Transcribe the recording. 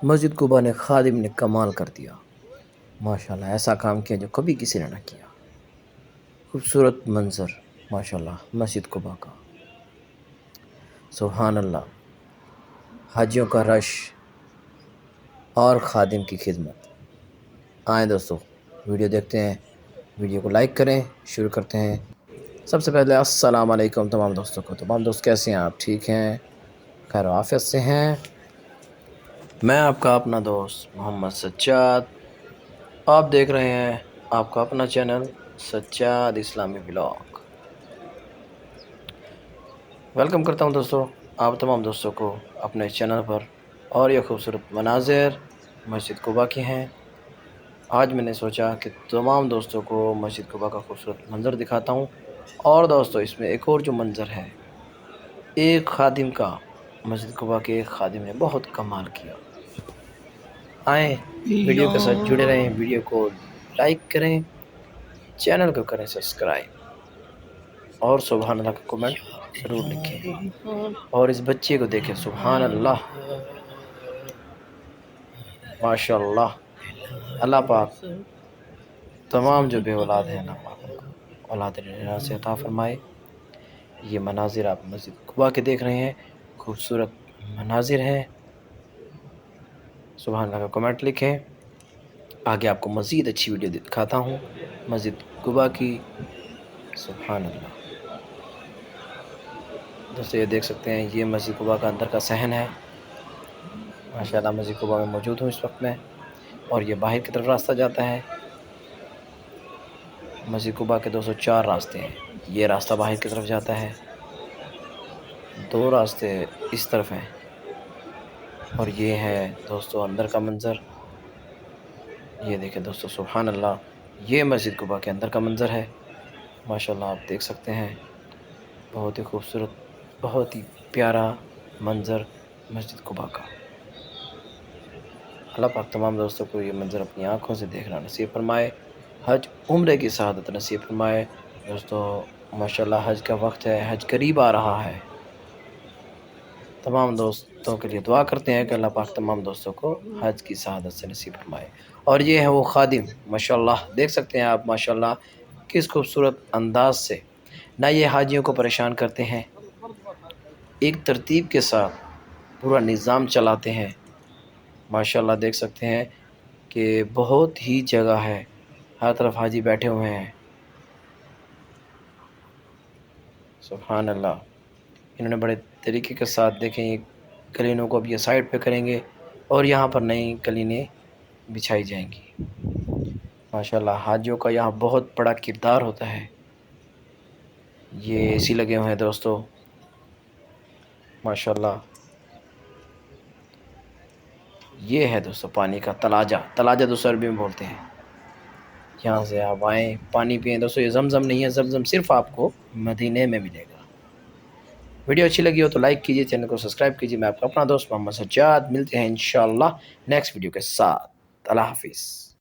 مسجد قباء نے خادم نے کمال کر دیا، ماشاءاللہ ایسا کام کیا جو کبھی کسی نے نہ کیا۔ خوبصورت منظر ماشاءاللہ مسجد قباء کا، سبحان اللہ، حاجیوں کا رش اور خادم کی خدمت۔ آئیں دوستو ویڈیو دیکھتے ہیں، ویڈیو کو لائک کریں، شروع کرتے ہیں۔ سب سے پہلے السلام علیکم تمام دوستوں کو۔ تمام دوست کیسے ہیں آپ؟ ٹھیک ہیں، خیر و عافیت سے ہیں؟ میں آپ کا اپنا دوست محمد سجاد، آپ دیکھ رہے ہیں آپ کا اپنا چینل سجاد اسلامی ولاگ۔ ویلکم کرتا ہوں دوستو آپ تمام دوستوں کو اپنے چینل پر، اور یہ خوبصورت مناظر مسجد قباء کی ہیں۔ آج میں نے سوچا کہ تمام دوستوں کو مسجد قباء کا خوبصورت منظر دکھاتا ہوں۔ اور دوستو اس میں ایک اور جو منظر ہے، ایک خادم کا، مسجد قباء کے ایک خادم نے بہت کمال کیا۔ آئیں ویڈیو کے ساتھ جڑے رہیں، ویڈیو کو لائک کریں، چینل کو کریں سبسکرائب، اور سبحان اللہ کا کمنٹ ضرور لکھیں، اور اس بچے کو دیکھیں، سبحان اللہ، ماشاءاللہ۔ اللہ پاک تمام جو بے اولاد ہیں اللہ پاک ان کو اولاد سے عطا فرمائے۔ یہ مناظر آپ مسجد قباء کے دیکھ رہے ہیں، خوبصورت مناظر ہیں، سبحان اللہ کا کمنٹ لکھیں۔ آگے آپ کو مزید اچھی ویڈیو دکھاتا ہوں مسجد قباء کی، سبحان اللہ۔ دوستو یہ دیکھ سکتے ہیں، یہ مسجد قباء کا اندر کا صحن ہے، ماشاءاللہ مسجد قباء میں موجود ہوں اس وقت میں، اور یہ باہر کی طرف راستہ جاتا ہے۔ مسجد قباء کے 204 راستے ہیں، یہ راستہ باہر کی طرف جاتا ہے، 2 راستے اس طرف ہیں، اور یہ ہے دوستو اندر کا منظر۔ یہ دیکھیں دوستو سبحان اللہ، یہ مسجد قباء کے اندر کا منظر ہے، ماشاءاللہ آپ دیکھ سکتے ہیں، بہت ہی خوبصورت، بہت ہی پیارا منظر مسجد قباء کا۔ اللہ پاک تمام دوستوں کو یہ منظر اپنی آنکھوں سے دیکھنا نصیب فرمائے، حج عمرے کی سعادت نصیب فرمائے۔ دوستو ماشاءاللہ حج کا وقت ہے، حج قریب آ رہا ہے، تمام دوستوں کے لیے دعا کرتے ہیں کہ اللہ پاک تمام دوستوں کو حج کی سعادت سے نصیب فرمائے۔ اور یہ ہے وہ خادم، ماشاءاللہ دیکھ سکتے ہیں آپ، ماشاءاللہ کس خوبصورت انداز سے نہ یہ حاجیوں کو پریشان کرتے ہیں، ایک ترتیب کے ساتھ پورا نظام چلاتے ہیں۔ ماشاءاللہ دیکھ سکتے ہیں کہ بہت ہی جگہ ہے، ہر طرف حاجی بیٹھے ہوئے ہیں، سبحان اللہ۔ انہوں نے بڑے طریقے کے ساتھ دیکھیں، یہ قلینوں کو اب یہ سائڈ پہ کریں گے، اور یہاں پر نئی قلینیں بچھائی جائیں گی۔ ماشاءاللہ حاجیوں کا یہاں بہت بڑا کردار ہوتا ہے۔ یہ اے سی لگے ہوئے ہیں دوستو، ماشاءاللہ۔ یہ ہے دوستو پانی کا تلاجہ، تلاجہ دوستو عربی میں بولتے ہیں۔ یہاں سے آپ آئیں پانی پئیں دوستو، یہ زمزم نہیں ہے، زمزم صرف آپ کو مدینے میں ملے گا۔ ویڈیو اچھی لگی ہو تو لائک کیجئے، چینل کو سبسکرائب کیجئے۔ میں آپ کا اپنا دوست محمد سجاد، ملتے ہیں انشاءاللہ نیکسٹ ویڈیو کے ساتھ۔ اللہ حافظ۔